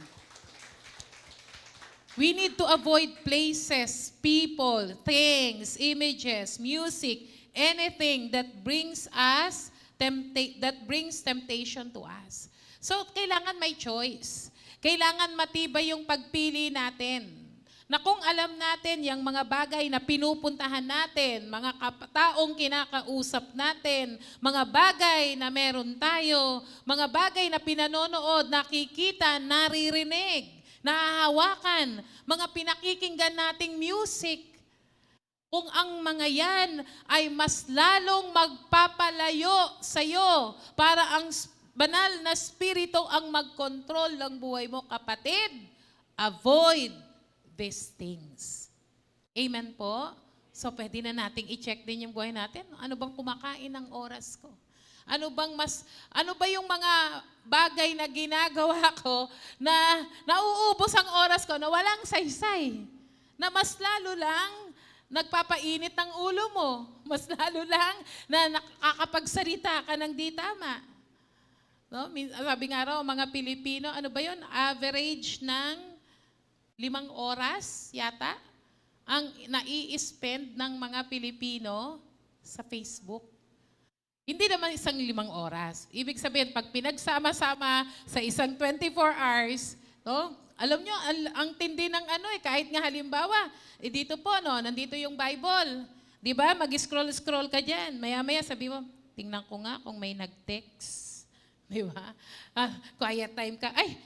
We need to avoid places, people, things, images, music, anything that brings temptation to us. So, kailangan may choice. Kailangan matibay yung pagpili natin. Na kung alam natin yung mga bagay na pinupuntahan natin, mga taong kinakausap natin, mga bagay na meron tayo, mga bagay na pinanonood, nakikita, naririnig, nahahawakan, mga pinakikinggan nating music, kung ang mga yan ay mas lalong magpapalayo sa'yo para ang banal na Espiritu ang mag-control ng buhay mo, kapatid, avoid these things. Amen po? So, pwede na nating i-check din yung buhay natin. Ano bang kumakain ng oras ko? Ano ba yung mga bagay na ginagawa ko na nauubos ang oras ko na walang saysay? Na mas lalo lang nagpapainit ng ulo mo. Mas lalo lang na nakakapagsalita ka ng di tama. No? Sabi nga raw, mga Pilipino, ano ba yun? Average ng 5 oras yata ang nai-spend ng mga Pilipino sa Facebook. Hindi naman isang 5 oras. Ibig sabihin, pag pinagsama-sama sa isang 24 hours, no? Alam nyo, ang tindi ng kahit nga halimbawa, dito po, no, nandito yung Bible. Di ba? Mag-scroll-scroll ka dyan. Maya-maya sabi mo, tingnan ko nga kung may nag-text. Di ba? Quiet time ka. Ay,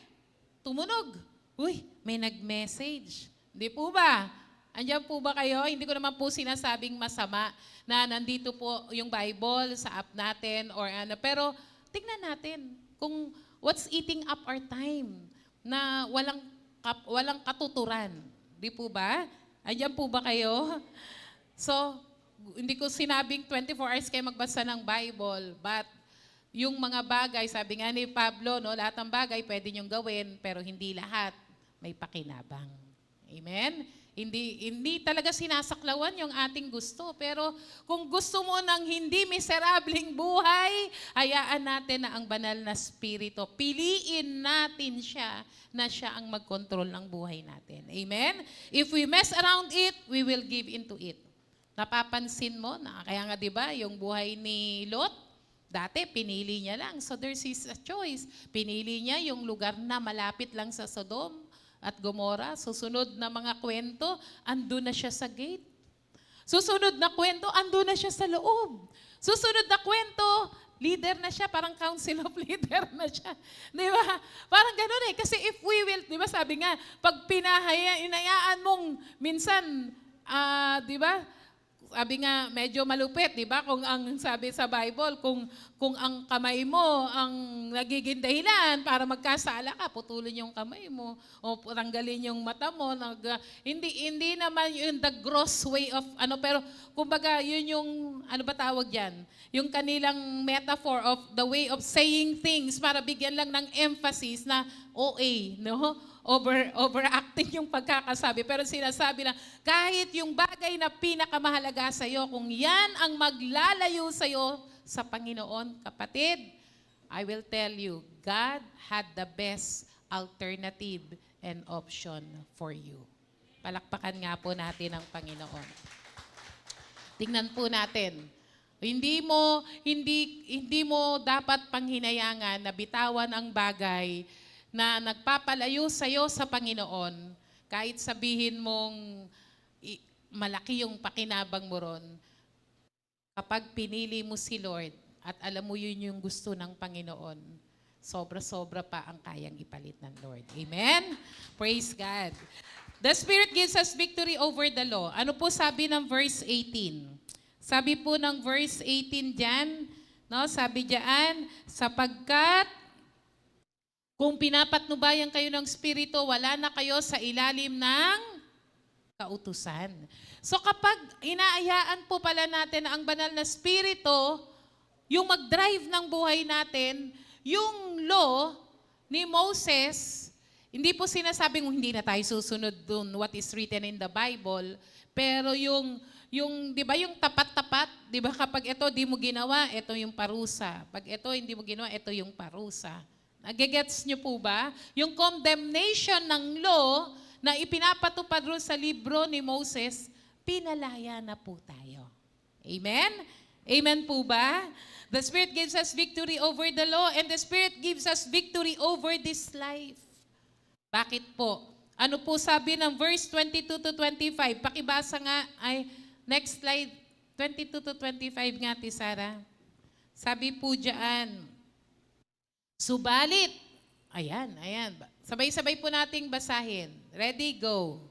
tumunog. Uy, may nag-message. Di po ba? Andiyan po ba kayo? Hindi ko naman po sinasabing masama na nandito po yung Bible sa app natin or ano. Pero tingnan natin kung what's eating up our time na walang katuturan. Di po ba? Andiyan po ba kayo? So, hindi ko sinabing 24 hours kayo magbasa ng Bible, but yung mga bagay, sabi nga ni Pablo, no, lahat ng bagay pwede niyong gawin, pero hindi lahat may pakinabang. Amen? Hindi talaga sinasaklawan yung ating gusto. Pero kung gusto mo ng hindi miserableng buhay, hayaan natin na ang banal na Espiritu. Piliin natin siya na siya ang mag-control ng buhay natin. Amen? If we mess around it, we will give into it. Napapansin mo na, kaya nga diba, yung buhay ni Lot, dati, pinili niya lang. So there's a choice. Pinili niya yung lugar na malapit lang sa Sodom at Gomora. Susunod na mga kwento, andun na siya sa gate. Susunod na kwento, andun na siya sa loob. Susunod na kwento, leader na siya, parang council of leader na siya. Di ba? Parang ganun eh. Kasi if we will, di ba sabi nga, pag inayaan mong minsan, di ba, sabi nga, medyo malupit, di ba? Kung ang sabi sa Bible, kung ang kamay mo ang nagiging dahilan para magkasala ka, putulin yung kamay mo o tanggalin yung mata mo. Hindi naman yun the gross way of, pero kumbaga yun yung, ano ba tawag yan? Yung kanilang metaphor of the way of saying things para bigyan lang ng emphasis na OA, no? Overacting yung pagkakasabi. Pero sinasabi na kahit yung bagay na pinakamahalaga sa iyo, kung yan ang maglalayo sa iyo sa Panginoon, kapatid, I will tell you, God had the best alternative and option for you. Palakpakan nga po natin ang Panginoon. Tingnan po natin. Hindi mo dapat panghinayangan na bitawan ang bagay na nagpapalayo sa iyo sa Panginoon, kahit sabihin mong malaki yung pakinabang mo ron, kapag pinili mo si Lord at alam mo yun yung gusto ng Panginoon, sobra-sobra pa ang kayang ipalit ng Lord. Amen? Praise God. The Spirit gives us victory over the law. Ano po sabi ng verse 18? Sabi po ng verse 18 diyan, no? Sabi diyan, sapagkat kung pinapatnubayan kayo ng Espiritu, wala na kayo sa ilalim ng kautusan. So kapag inaayaan po pala natin na ang banal na Espiritu, yung mag-drive ng buhay natin, yung law ni Moses, hindi po sinasabing hindi na tayo susunod dun what is written in the Bible, pero yung 'di ba yung tapat-tapat, 'di ba kapag ito di mo ginawa, ito yung parusa. Pag ito hindi mo ginawa, ito yung parusa. Nagegets niyo po ba? Yung condemnation ng law na ipinapatupad ron sa libro ni Moses, pinalaya na po tayo. Amen? Amen po ba? The Spirit gives us victory over the law and the Spirit gives us victory over this life. Bakit po? Ano po sabi ng verse 22 to 25? Pakibasa nga, next slide, 22 to 25 nga, Tisara. Sabi po diyan, subalit, ayan, sabay-sabay po nating basahin. Ready, go.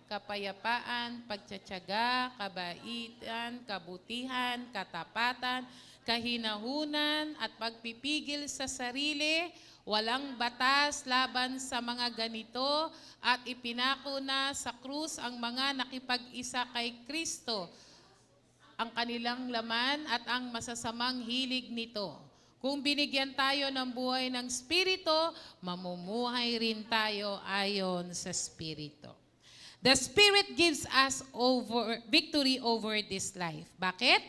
Kapayapaan, pagtsatsaga, kabaitan, kabutihan, katapatan, kahinahunan, at pagpipigil sa sarili, walang batas laban sa mga ganito, at ipinako na sa krus ang mga nakipag-isa kay Kristo, ang kanilang laman at ang masasamang hilig nito. Kung binigyan tayo ng buhay ng Espiritu, mamumuhay rin tayo ayon sa Espiritu. The Spirit gives us victory over this life. Bakit?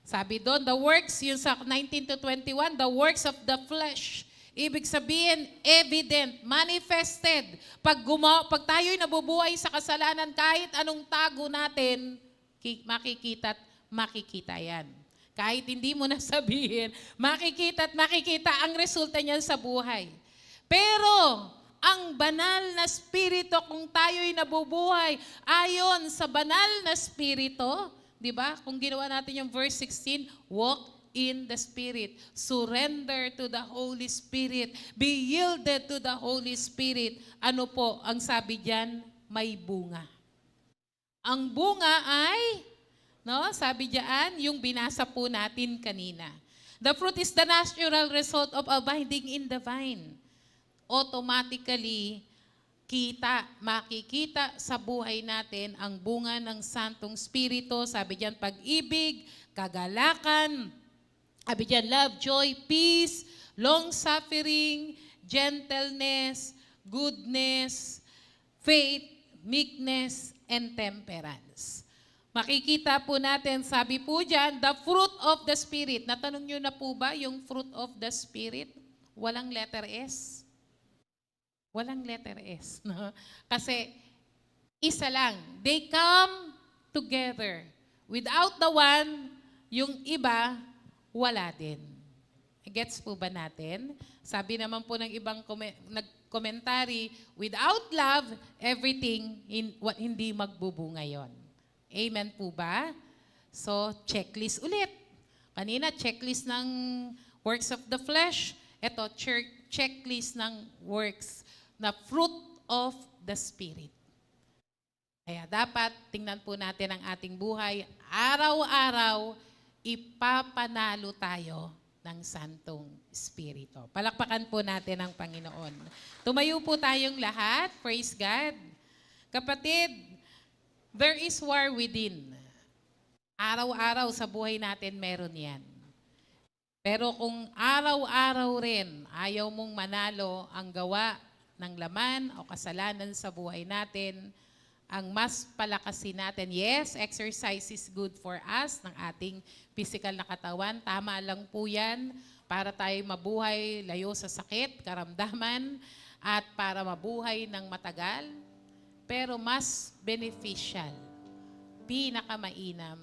Sabi doon, the works, yung sa 19 to 21, the works of the flesh. Ibig sabihin, evident, manifested. Pag tayo'y nabubuhay sa kasalanan, kahit anong tago natin, makikita yan. Kahit hindi mo na sabihin, makikita ang resulta niyan sa buhay. Pero, ang banal na Espiritu, kung tayo'y nabubuhay ayon sa banal na Espiritu, di ba? Kung ginawa natin yung verse 16, walk in the Spirit. Surrender to the Holy Spirit. Be yielded to the Holy Spirit. Ano po ang sabi diyan? May bunga. Ang bunga ay, no, sabi diyan, yung binasa po natin kanina. The fruit is the natural result of abiding in the vine. Automatically, makikita sa buhay natin ang bunga ng Santong Espiritu. Sabi diyan, pag-ibig, kagalakan, sabi diyan, love, joy, peace, long-suffering, gentleness, goodness, faith, meekness, and temperance. Makikita po natin, sabi po diyan, the fruit of the Spirit. Natanong nyo na po ba yung fruit of the Spirit? Walang letter S. Walang letter S. No? Kasi isa lang. They come together. Without the one, yung iba, wala din. Gets po ba natin? Sabi naman po ng ibang nag-commentary, without love, everything hindi magbubunga yon. Amen po ba? So, checklist ulit. Kanina, checklist ng works of the flesh. Ito, checklist ng works na fruit of the Spirit. Kaya dapat tingnan po natin ang ating buhay. Araw-araw, ipapanalo tayo ng Santong Espiritu. Palakpakan po natin ang Panginoon. Tumayo po tayong lahat. Praise God. Kapatid, there is war within. Araw-araw sa buhay natin meron yan. Pero kung araw-araw rin ayaw mong manalo ang gawa ng laman o kasalanan sa buhay natin, ang mas palakasin natin. Yes, exercise is good for us, ng ating physical na katawan. Tama lang po yan para tayo mabuhay layo sa sakit, karamdaman, at para mabuhay ng matagal. Pero mas beneficial, pinakamainam,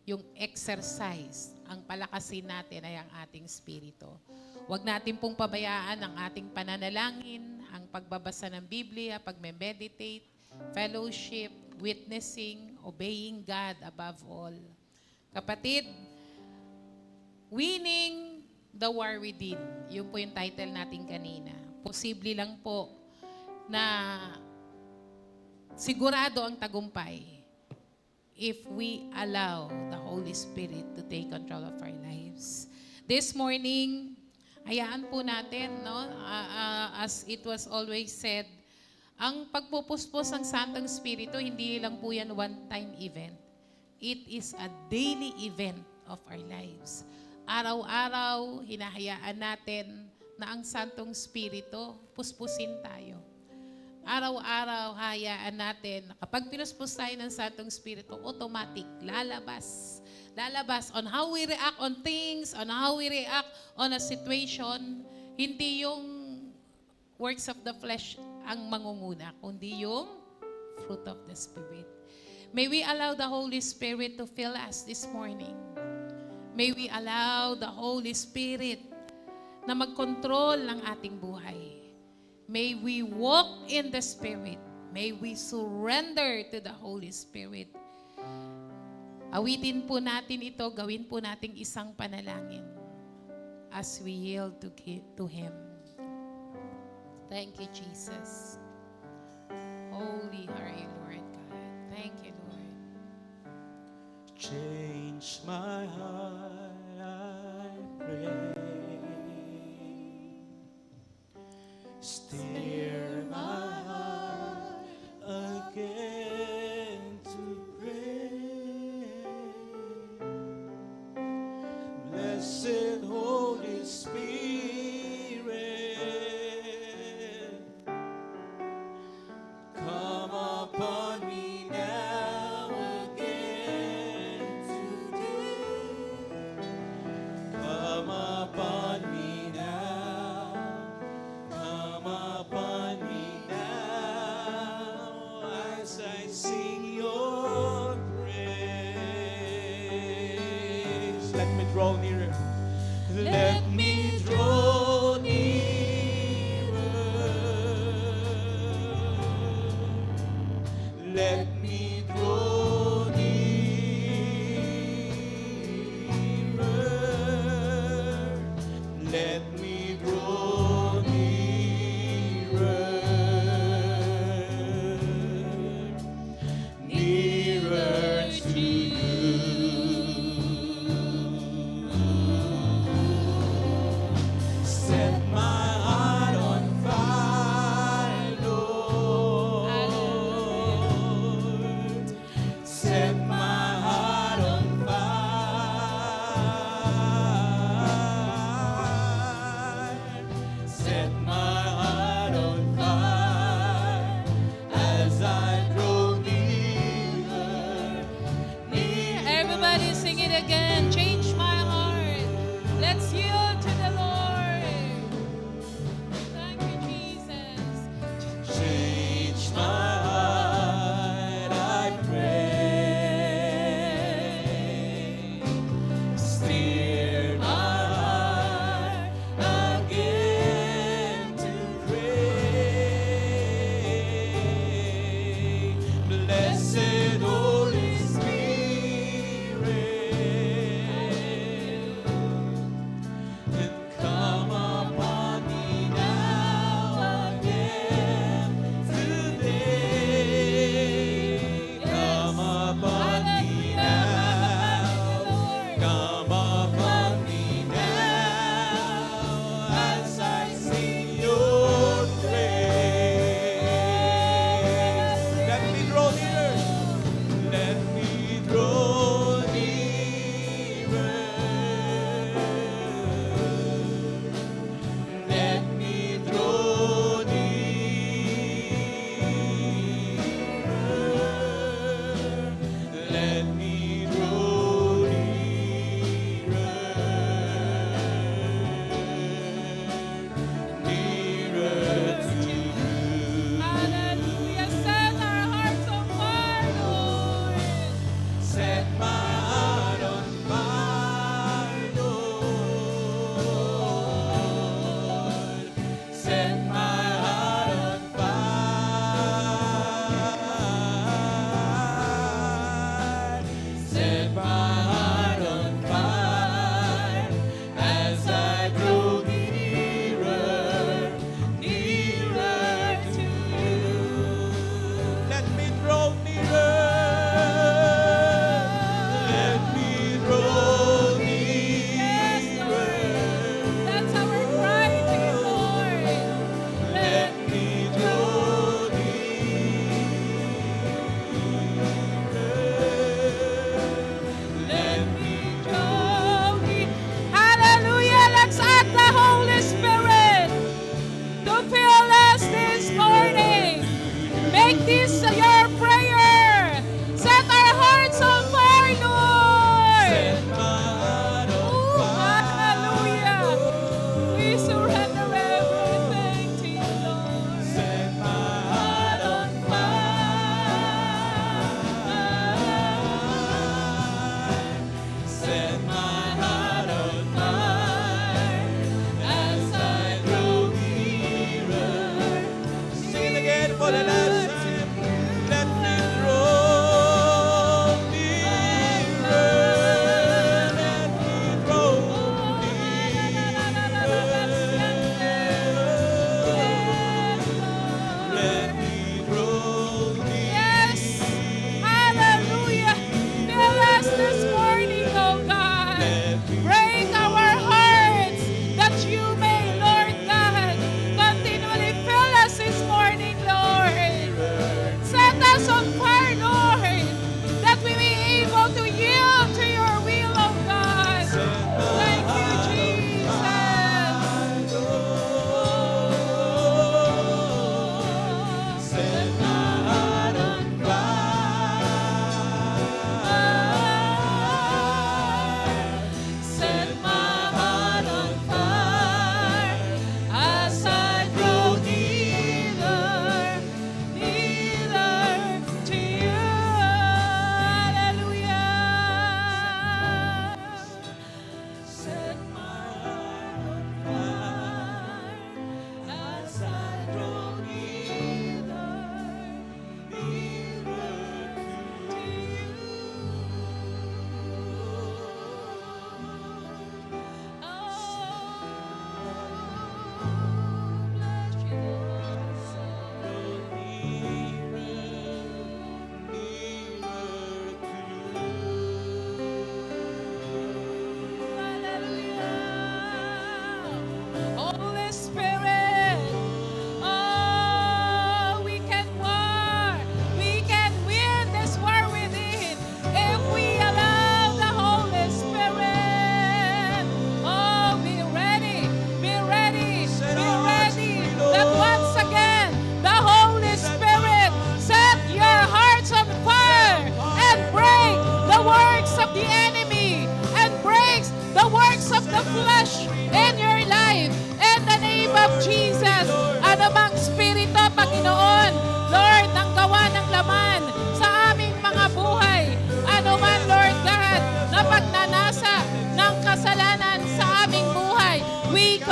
yung exercise. Ang palakasin natin ay ang ating spirito. Huwag natin pong pabayaan ang ating pananalangin, ang pagbabasa ng Biblia, pagme-meditate, fellowship, witnessing, obeying God above all. Kapatid, Winning the War Within. Yun po yung title natin kanina. Posible lang po na sigurado ang tagumpay if we allow the Holy Spirit to take control of our lives. This morning, hayaan po natin, no? As it was always said, ang pagpupuspos ng Santong Espiritu, hindi lang po yan one-time event. It is a daily event of our lives. Araw-araw, hinahayaan natin na ang Santong Espiritu, puspusin tayo. Araw-araw, hayaan natin na kapag pinuspos tayo ng Santong Espiritu, automatic, lalabas. Lalabas on how we react on things, on how we react on a situation. Hindi yung works of the flesh ang mangunguna, kundi yung fruit of the Spirit. May we allow the Holy Spirit to fill us this morning. May we allow the Holy Spirit na magkontrol ng ating buhay. May we walk in the Spirit. May we surrender to the Holy Spirit. Awitin po natin ito, gawin po nating isang panalangin as we yield to Him. Thank you, Jesus. Holy are you, Lord God. Thank you, Lord. Change my heart, I pray. Steer my heart again to pray. Blessed Holy Spirit, come upon me now again today. Come upon me now. Come upon me now as I sing your praise. Let me draw nearer. Let me draw nearer. Let me draw nearer. Let me draw nearer. Nearer to you. Set my heart on fire, Lord. Set my heart on fire. Set my heart on fire as I grow nearer, nearer. Everybody sing it again. Change my heart. Let's yield to the Lord. Thank you, Jesus. Change my heart, I pray. Steer my heart again to pray. Blessed Holy Spirit,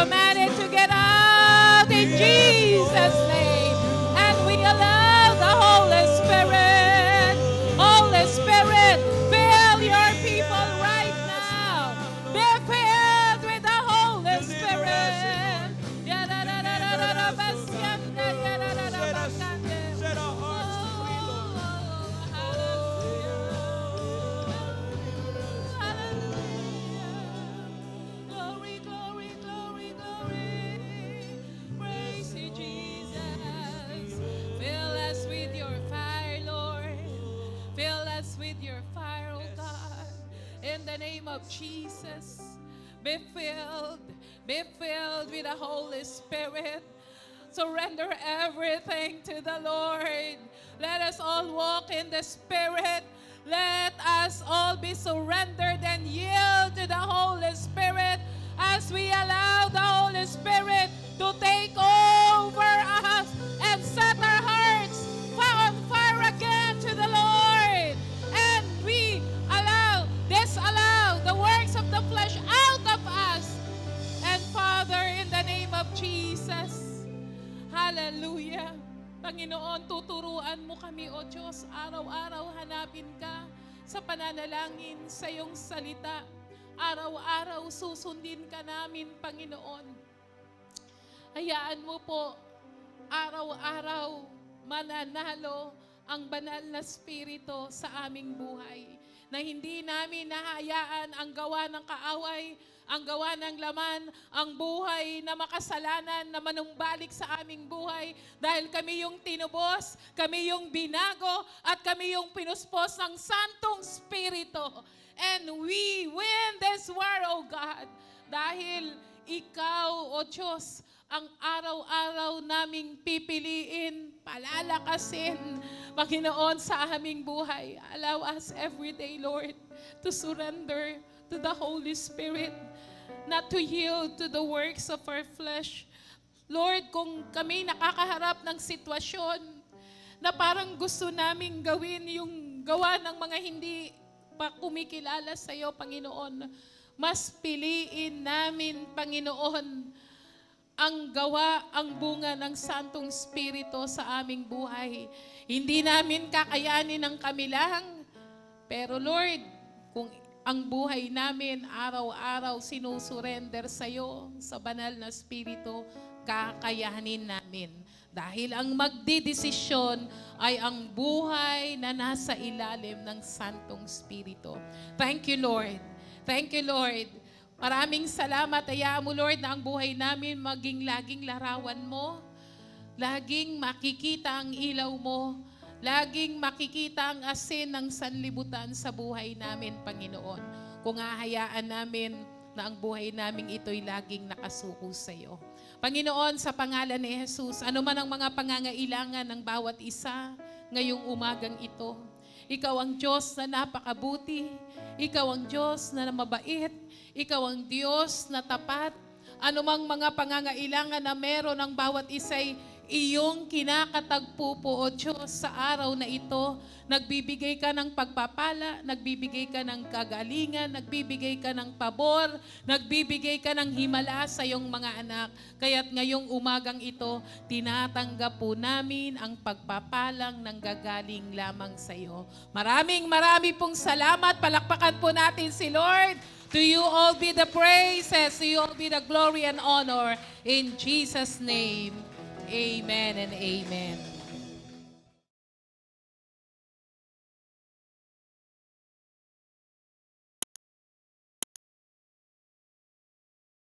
command it to get out in Jesus' name. And we allow the Holy Spirit, fill your people right now. Be filled with the Holy Spirit. Set our hearts to free, Lord. Glory, glory, glory, glory. Praise you, Jesus. Fill us with your fire, Lord. Fill us with your fire, oh God. In the name of Jesus, be filled with the Holy Spirit. Surrender everything to the Lord. Let us all walk in the Spirit. Let us all be surrendered and yield to the Holy Spirit as we allow the Holy Spirit to take over us and set our hearts on fire again to the Lord. And we disallow the works of the flesh out of us. And Father, in the name of Jesus, hallelujah. Panginoon, tuturuan mo kami, O Diyos, araw-araw hanapin ka sa pananalangin, sa iyong salita. Araw-araw susundin ka namin, Panginoon. Hayaan mo po, araw-araw mananalo ang banal na Espiritu sa aming buhay. Na hindi namin nahayaan ang gawa ng kaaway, ang gawa ng laman, ang buhay na makasalanan na manumbalik sa aming buhay dahil kami yung tinubos, kami yung binago, at kami yung pinuspos ng Santong Espiritu. And we win this war, O God, dahil Ikaw, O Diyos, ang araw-araw naming pipiliin, palalakasin, Panginoon, sa aming buhay. Allow us every day, Lord, to surrender to the Holy Spirit, not to yield to the works of our flesh. Lord, kung kami nakakaharap ng sitwasyon na parang gusto naming gawin yung gawa ng mga hindi pa kumikilala sa iyo, Panginoon, mas piliin namin, Panginoon, ang gawa, ang bunga ng Santong Espiritu sa aming buhay. Hindi namin kakayanin ng kami lang, pero Lord, kung ang buhay namin araw-araw sinusurrender sa iyo, sa banal na Espiritu, kakayanin namin. Dahil ang magdidesisyon ay ang buhay na nasa ilalim ng Santong Espiritu. Thank you, Lord. Thank you, Lord. Maraming salamat. Hayaan mo, Lord, na ang buhay namin maging laging larawan mo. Laging makikita ang ilaw mo. Laging makikita ang asin ng sanlibutan sa buhay namin, Panginoon. Kung hahayaan namin na ang buhay namin ito'y laging nakasuko sa iyo. Panginoon, sa pangalan ni Jesus, ano man ang mga pangangailangan ng bawat isa ngayong umagang ito, Ikaw ang Diyos na napakabuti. Ikaw ang Diyos na mabait. Ikaw ang Diyos na tapat. Anumang mga pangangailangan na meron ng bawat isa'y iyong kinakatagpo po, O Diyos, sa araw na ito. Nagbibigay ka ng pagpapala, nagbibigay ka ng kagalingan, nagbibigay ka ng pabor, nagbibigay ka ng himala sa iyong mga anak. Kaya't ngayong umagang ito, tinatanggap po namin ang pagpapalang ng gagaling lamang sa iyo. Maraming pong salamat. Palakpakan po natin si Lord. To you all be the praises, to you all be the glory and honor. In Jesus' name, amen and amen.